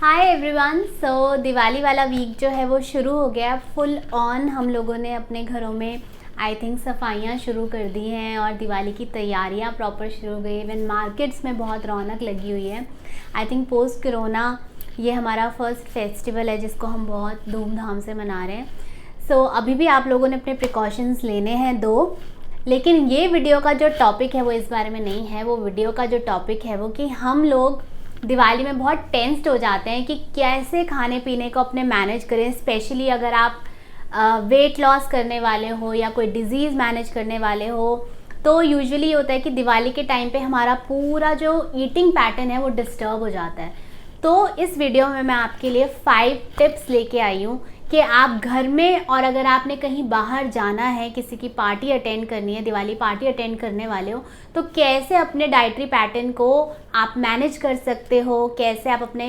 Hi everyone. सो दिवाली वाला week जो है वो शुरू हो गया फुल ऑन। हम लोगों ने अपने घरों में आई थिंक सफाइयाँ शुरू कर दी हैं और दिवाली की तैयारियाँ प्रॉपर शुरू हो गई। इवन मार्केट्स में बहुत रौनक लगी हुई है। आई थिंक पोस्ट कोरोना ये हमारा फर्स्ट फेस्टिवल है जिसको हम बहुत धूमधाम से मना रहे हैं। सो अभी भी आप लोगों ने अपने प्रिकॉशंस लेने हैं लेकिन ये वीडियो का जो टॉपिक है वो इस बारे में नहीं है। वो वीडियो का जो टॉपिक है वो कि हम लोग दिवाली में बहुत टेंस्ड हो जाते हैं कि कैसे खाने पीने को अपने मैनेज करें। स्पेशली अगर आप वेट लॉस करने वाले हो या कोई डिज़ीज़ मैनेज करने वाले हो तो यूजुअली होता है कि दिवाली के टाइम पे हमारा पूरा जो ईटिंग पैटर्न है वो डिस्टर्ब हो जाता है। तो इस वीडियो में मैं आपके लिए 5 टिप्स लेके आई हूँ कि आप घर में और अगर आपने कहीं बाहर जाना है, किसी की पार्टी अटेंड करनी है, दिवाली पार्टी अटेंड करने वाले हो तो कैसे अपने डाइटरी पैटर्न को आप मैनेज कर सकते हो, कैसे आप अपने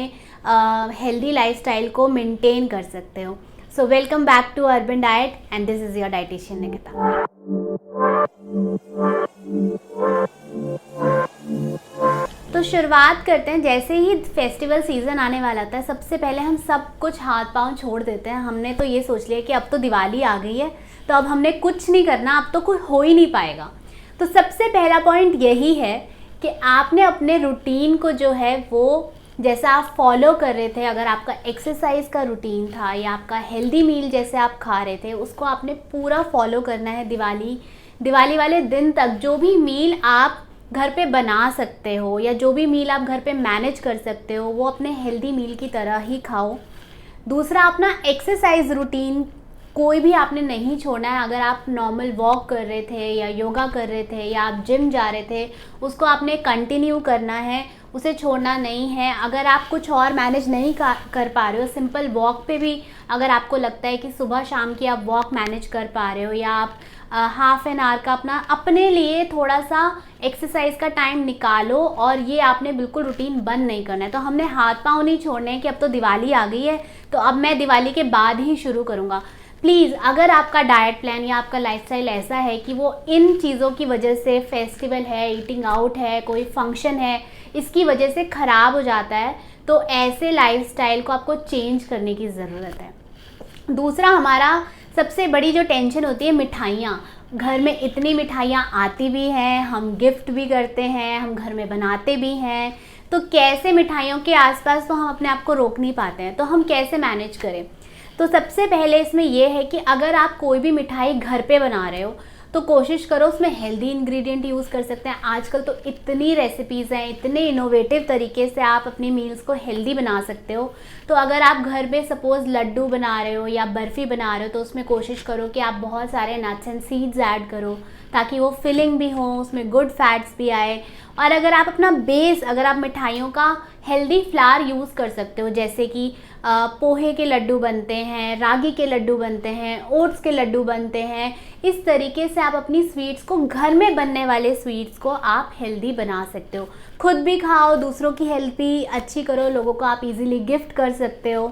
हेल्दी लाइफस्टाइल को मेंटेन कर सकते हो। So welcome back to Urban Diet and this is your dietitian Nikita. तो शुरुआत करते हैं। जैसे ही फेस्टिवल सीज़न आने वाला था सबसे पहले हम सब कुछ हाथ पांव छोड़ देते हैं। हमने तो ये सोच लिया कि अब तो दिवाली आ गई है तो अब हमने कुछ नहीं करना, अब तो कोई हो ही नहीं पाएगा। तो सबसे पहला पॉइंट यही है कि आपने अपने रूटीन को जो है वो जैसा आप फॉलो कर रहे थे, अगर आपका एक्सरसाइज का रूटीन था या आपका हेल्दी मील जैसे आप खा रहे थे उसको आपने पूरा फॉलो करना है। दिवाली वाले दिन तक जो भी मील आप घर पे बना सकते हो या जो भी मील आप घर पे मैनेज कर सकते हो वो अपने हेल्दी मील की तरह ही खाओ। दूसरा, अपना एक्सरसाइज रूटीन कोई भी आपने नहीं छोड़ना है। अगर आप नॉर्मल वॉक कर रहे थे या योगा कर रहे थे या आप जिम जा रहे थे उसको आपने कंटिन्यू करना है, उसे छोड़ना नहीं है। अगर आप कुछ और मैनेज नहीं कर पा रहे हो, सिंपल वॉक पे भी अगर आपको लगता है कि सुबह शाम की आप वॉक मैनेज कर पा रहे हो या आप हाफ एन आवर का अपने लिए थोड़ा सा एक्सरसाइज का टाइम निकालो और ये आपने बिल्कुल रूटीन बंद नहीं करना है। तो हमने हाथ पांव नहीं छोड़ने हैं कि अब तो दिवाली आ गई है तो अब मैं दिवाली के बाद ही शुरू करूँगा। प्लीज़, अगर आपका डाइट प्लान या आपका लाइफस्टाइल ऐसा है कि वो इन चीज़ों की वजह से, फेस्टिवल है, ईटिंग आउट है, कोई फंक्शन है, इसकी वजह से ख़राब हो जाता है तो ऐसे लाइफस्टाइल को आपको चेंज करने की ज़रूरत है। दूसरा, हमारा सबसे बड़ी जो टेंशन होती है मिठाइयाँ। घर में इतनी मिठाइयाँ आती भी हैं, हम गिफ्ट भी करते हैं, हम घर में बनाते भी हैं, तो कैसे मिठाइयों के आसपास तो हम अपने आप को रोक नहीं पाते हैं, तो हम कैसे मैनेज करें। तो सबसे पहले इसमें यह है कि अगर आप कोई भी मिठाई घर पे बना रहे हो तो कोशिश करो उसमें हेल्दी इंग्रेडिएंट यूज़ कर सकते हैं। आजकल तो इतनी रेसिपीज़ हैं, इतने इनोवेटिव तरीके से आप अपनी मील्स को हेल्दी बना सकते हो। तो अगर आप घर पे सपोज़ लड्डू बना रहे हो या बर्फ़ी बना रहे हो तो उसमें कोशिश करो कि आप बहुत सारे नट्स एंड सीड्स ऐड करो ताकि वो फिलिंग भी हो, उसमें गुड फैट्स भी आए। और अगर आप अपना बेस, अगर आप मिठाइयों का हेल्दी फ्लावर यूज़ कर सकते हो, जैसे कि पोहे के लड्डू बनते हैं, रागी के लड्डू बनते हैं, ओट्स के लड्डू बनते हैं, इस तरीके से आप अपनी स्वीट्स को, घर में बनने वाले स्वीट्स को आप हेल्दी बना सकते हो। खुद भी खाओ, दूसरों की हेल्थ भी अच्छी करो, लोगों को आप इजीली गिफ्ट कर सकते हो।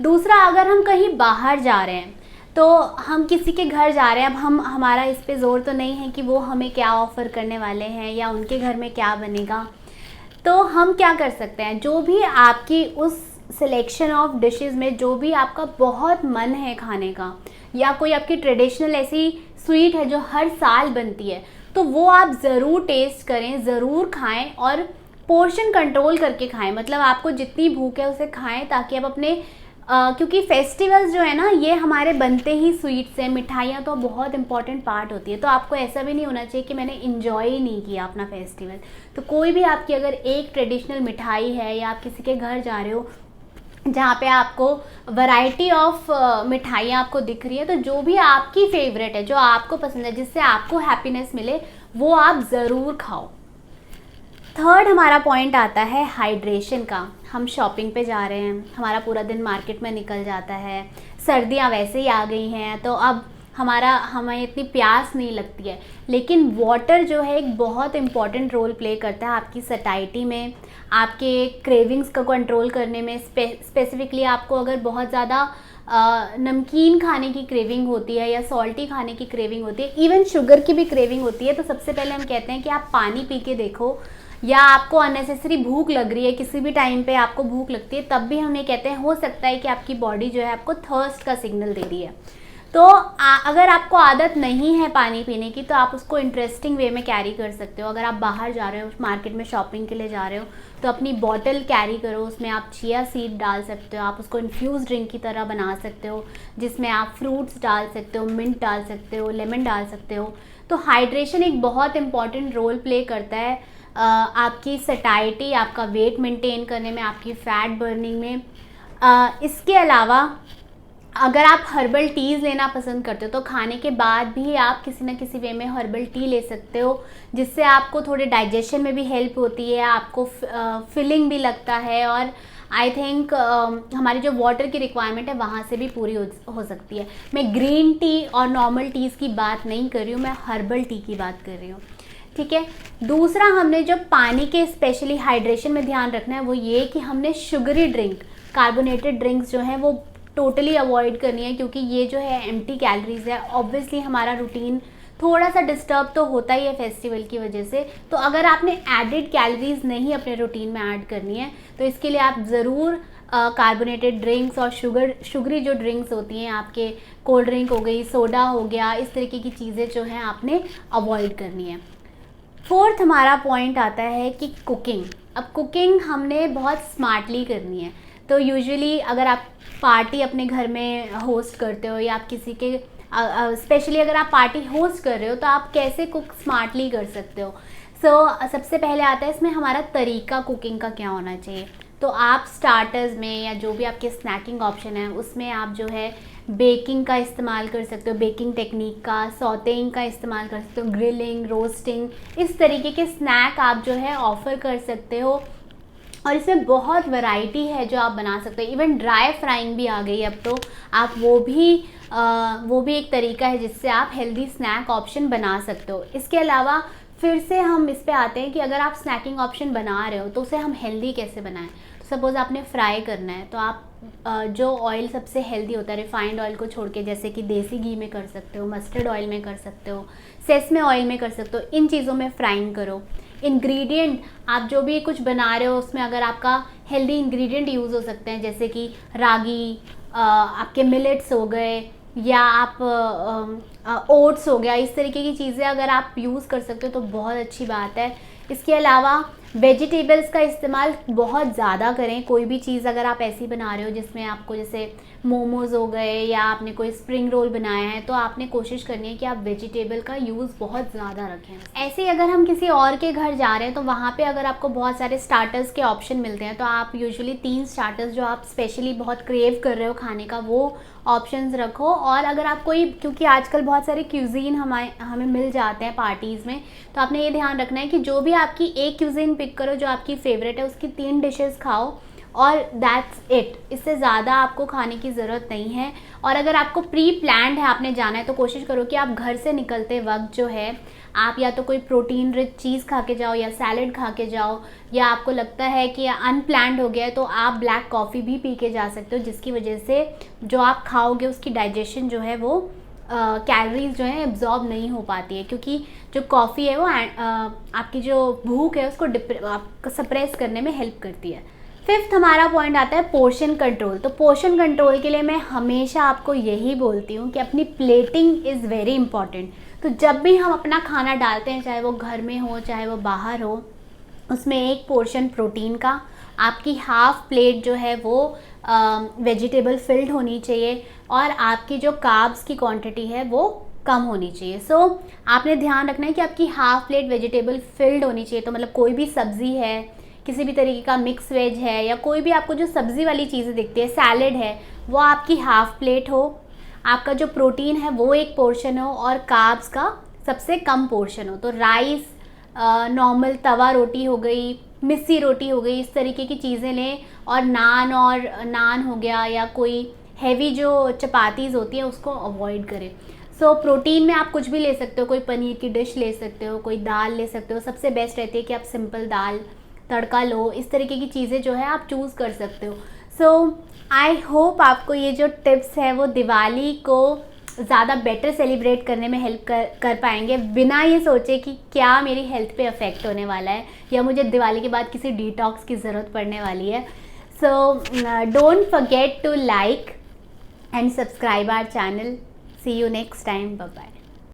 दूसरा, अगर हम कहीं बाहर जा रहे हैं तो हम किसी के घर जा रहे हैं, अब हमारा इस पे ज़ोर तो नहीं है कि वो हमें क्या ऑफ़र करने वाले हैं या उनके घर में क्या बनेगा। तो हम क्या कर सकते हैं, जो भी आपकी उस सिलेक्शन ऑफ डिशेस में जो भी आपका बहुत मन है खाने का या कोई आपकी ट्रेडिशनल ऐसी स्वीट है जो हर साल बनती है तो वो आप ज़रूर टेस्ट करें, ज़रूर खाएं और पोर्शन कंट्रोल करके खाएं। मतलब आपको जितनी भूख है उसे खाएं ताकि आप अपने क्योंकि फेस्टिवल्स जो है ना ये हमारे बनते ही स्वीट्स हैं, मिठाइयाँ तो बहुत इंपॉर्टेंट पार्ट होती है। तो आपको ऐसा भी नहीं होना चाहिए कि मैंने इन्जॉय ही नहीं किया अपना फेस्टिवल। तो कोई भी आपकी अगर एक ट्रेडिशनल मिठाई है या आप किसी के घर जा रहे हो जहाँ पे आपको वैरायटी ऑफ मिठाइयाँ आपको दिख रही है तो जो भी आपकी फेवरेट है, जो आपको पसंद है, जिससे आपको हैप्पीनेस मिले वो आप ज़रूर खाओ। थर्ड हमारा पॉइंट आता है हाइड्रेशन का। हम शॉपिंग पे जा रहे हैं, हमारा पूरा दिन मार्केट में निकल जाता है, सर्दियाँ वैसे ही आ गई हैं तो अब हमें इतनी प्यास नहीं लगती है, लेकिन वाटर जो है एक बहुत इम्पॉर्टेंट रोल प्ले करता है आपकी सटाइटी में, आपके क्रेविंग्स को कंट्रोल करने में। स्पेसिफिकली आपको अगर बहुत ज़्यादा नमकीन खाने की क्रेविंग होती है या सॉल्टी खाने की क्रेविंग होती है, इवन शुगर की भी क्रेविंग होती है, तो सबसे पहले हम कहते हैं कि आप पानी पी के देखो या आपको अननेसेसरी भूख लग रही है, किसी भी टाइम पे आपको भूख लगती है, तब भी हम ये कहते हैं हो सकता है कि आपकी बॉडी जो है आपको थर्स्ट का सिग्नल दे रही है। तो अगर आपको आदत नहीं है पानी पीने की तो आप उसको इंटरेस्टिंग वे में कैरी कर सकते हो। अगर आप बाहर जा रहे हो, मार्केट में शॉपिंग के लिए जा रहे हो, तो अपनी बॉटल कैरी करो, उसमें आप चिया सीड डाल सकते हो, आप उसको इन्फ्यूज़ ड्रिंक की तरह बना सकते हो, जिसमें आप फ्रूट्स डाल सकते हो, मिंट डाल सकते हो, लेमन डाल सकते हो। तो हाइड्रेशन एक बहुत इंपॉर्टेंट रोल प्ले करता है आपकी सटाइटी, आपका वेट मेंटेन करने में, आपकी फ़ैट बर्निंग में। इसके अलावा अगर आप हर्बल टीज़ लेना पसंद करते हो तो खाने के बाद भी आप किसी न किसी वे में हर्बल टी ले सकते हो, जिससे आपको थोड़े डाइजेशन में भी हेल्प होती है, आपको फिलिंग भी लगता है, और आई थिंक हमारी जो वाटर की रिक्वायरमेंट है वहाँ से भी पूरी हो सकती है। मैं ग्रीन टी और नॉर्मल टीज़ की बात नहीं कर रही हूँ, मैं हर्बल टी की बात कर रही हूँ। ठीक है। दूसरा, हमने जो पानी के स्पेशली हाइड्रेशन में ध्यान रखना है वो ये कि हमने शुगरी ड्रिंक, कार्बोनेटेड ड्रिंक्स जो हैं वो टोटली अवॉइड करनी है, क्योंकि ये जो है एम्प्टी कैलोरीज है। ऑब्वियसली हमारा रूटीन थोड़ा सा डिस्टर्ब तो होता ही है फेस्टिवल की वजह से, तो अगर आपने एडेड कैलोरीज नहीं अपने रूटीन में ऐड करनी है तो इसके लिए आप ज़रूर कार्बोनेटेड ड्रिंक्स और शुगरी जो ड्रिंक्स होती हैं, आपके कोल्ड ड्रिंक हो गई, सोडा हो गया, इस तरीके की चीज़ें जो हैं आपने अवॉइड करनी है। फोर्थ हमारा पॉइंट आता है कि कुकिंग। अब कुकिंग हमने बहुत स्मार्टली करनी है। तो यूजुअली अगर आप पार्टी अपने घर में होस्ट करते हो या आप किसी के स्पेशली अगर आप पार्टी होस्ट कर रहे हो तो आप कैसे कुक स्मार्टली कर सकते हो। सबसे पहले आता है इसमें हमारा तरीका कुकिंग का क्या होना चाहिए। तो आप स्टार्टर्स में या जो भी आपके स्नैकिंग ऑप्शन है उसमें आप जो है बेकिंग का इस्तेमाल कर सकते हो, बेकिंग टेक्निक का, सॉटेइंग का इस्तेमाल कर सकते हो, ग्रिलिंग, रोस्टिंग, इस तरीके के स्नैक आप जो है ऑफ़र कर सकते हो। और इसमें बहुत वैरायटी है जो आप बना सकते हो। इवन ड्राई फ्राइंग भी आ गई अब तो, आप वो भी एक तरीका है जिससे आप हेल्दी स्नैक ऑप्शन बना सकते हो। इसके अलावा फिर से हम इस पे आते हैं कि अगर आप स्नैकिंग ऑप्शन बना रहे हो तो उसे हम हेल्दी कैसे बनाएं। तो सपोज़ आपने फ्राई करना है तो आप जो ऑयल सबसे हेल्दी होता है, रिफाइंड ऑयल को छोड़ के, जैसे कि देसी घी में कर सकते हो, मस्टर्ड ऑयल में कर सकते हो, सेसमे ऑयल में कर सकते हो, इन चीज़ों में फ्राइंग करो। इंग्रेडिएंट, आप जो भी कुछ बना रहे हो उसमें अगर आपका हेल्दी इंग्रेडिएंट यूज़ हो सकते हैं, जैसे कि रागी, आपके मिलेट्स हो गए, या आप ओट्स हो गया, इस तरीके की चीज़ें अगर आप यूज़ कर सकते हो तो बहुत अच्छी बात है। इसके अलावा वेजिटेबल्स का इस्तेमाल बहुत ज़्यादा करें। कोई भी चीज़ अगर आप ऐसी बना रहे हो जिसमें आपको, जैसे मोमोज़ हो गए या आपने कोई स्प्रिंग रोल बनाया है, तो आपने कोशिश करनी है कि आप वेजिटेबल का यूज़ बहुत ज़्यादा रखें। ऐसे ही अगर हम किसी और के घर जा रहे हैं तो वहाँ पे अगर आपको बहुत सारे स्टार्टर्स के ऑप्शन मिलते हैं तो आप यूजुअली 3 स्टार्टर्स जो आप स्पेशली बहुत क्रेव कर रहे हो खाने का वो ऑप्शंस रखो। और अगर आप कोई, क्योंकि आजकल बहुत सारे क्यूजीन हमें मिल जाते हैं पार्टीज़ में, तो आपने ये ध्यान रखना है कि जो भी आपकी एक क्यूजीन पिक करो जो आपकी फेवरेट है, उसकी 3 डिशेस खाओ और दैट्स इट। इससे ज़्यादा आपको खाने की ज़रूरत नहीं है। और अगर आपको प्री प्लान्ड है, आपने जाना है, तो कोशिश करो कि आप घर से निकलते वक्त जो है आप या तो कोई प्रोटीन रिच चीज़ खा के जाओ या सैलड खा के जाओ, या आपको लगता है कि अनप्लान्ड हो गया है तो आप ब्लैक कॉफ़ी भी पी के जा सकते हो, जिसकी वजह से जो आप खाओगे उसकी डाइजेशन जो है वो कैलोरीज जो है एब्जॉर्ब नहीं हो पाती है, क्योंकि जो कॉफ़ी है वो आपकी जो भूख है उसको आपको सप्रेस करने में हेल्प करती है। 5th हमारा पॉइंट आता है पोर्शन कंट्रोल। तो पोर्शन कंट्रोल के लिए मैं हमेशा आपको यही बोलती हूँ कि अपनी प्लेटिंग इज़ वेरी इंपॉर्टेंट। तो जब भी हम अपना खाना डालते हैं, चाहे वो घर में हो चाहे वो बाहर हो, उसमें एक पोर्शन प्रोटीन का, आपकी हाफ प्लेट जो है वो वेजिटेबल फिल्ड होनी चाहिए, और आपकी जो कार्ब्स की क्वांटिटी है वो कम होनी चाहिए। आपने ध्यान रखना है कि आपकी हाफ प्लेट वेजिटेबल फिल्ड होनी चाहिए। तो मतलब कोई भी सब्ज़ी है, किसी भी तरीके का मिक्स वेज है, या कोई भी आपको जो सब्ज़ी वाली चीज़ें दिखती है, सैलेड है, वो आपकी हाफ प्लेट हो, आपका जो प्रोटीन है वो एक पोर्शन हो, और कार्ब्स का सबसे कम पोर्शन हो। तो राइस, नॉर्मल तवा रोटी हो गई, मिस्सी रोटी हो गई, इस तरीके की चीज़ें लें। और नान हो गया, या कोई हैवी जो चपातीज़ होती है उसको अवॉइड करें। प्रोटीन में आप कुछ भी ले सकते हो, कोई पनीर की डिश ले सकते हो, कोई दाल ले सकते हो। सबसे बेस्ट रहती है कि आप सिंपल दाल तड़का लो, इस तरीके की चीज़ें जो है आप चूज़ कर सकते हो। आई होप आपको ये जो टिप्स है वो दिवाली को ज़्यादा बेटर सेलिब्रेट करने में हेल्प कर पाएंगे, बिना ये सोचे कि क्या मेरी हेल्थ पे अफेक्ट होने वाला है या मुझे दिवाली के बाद किसी डिटॉक्स की ज़रूरत पड़ने वाली है. So don't forget to like and subscribe our channel. See you next time. Bye bye.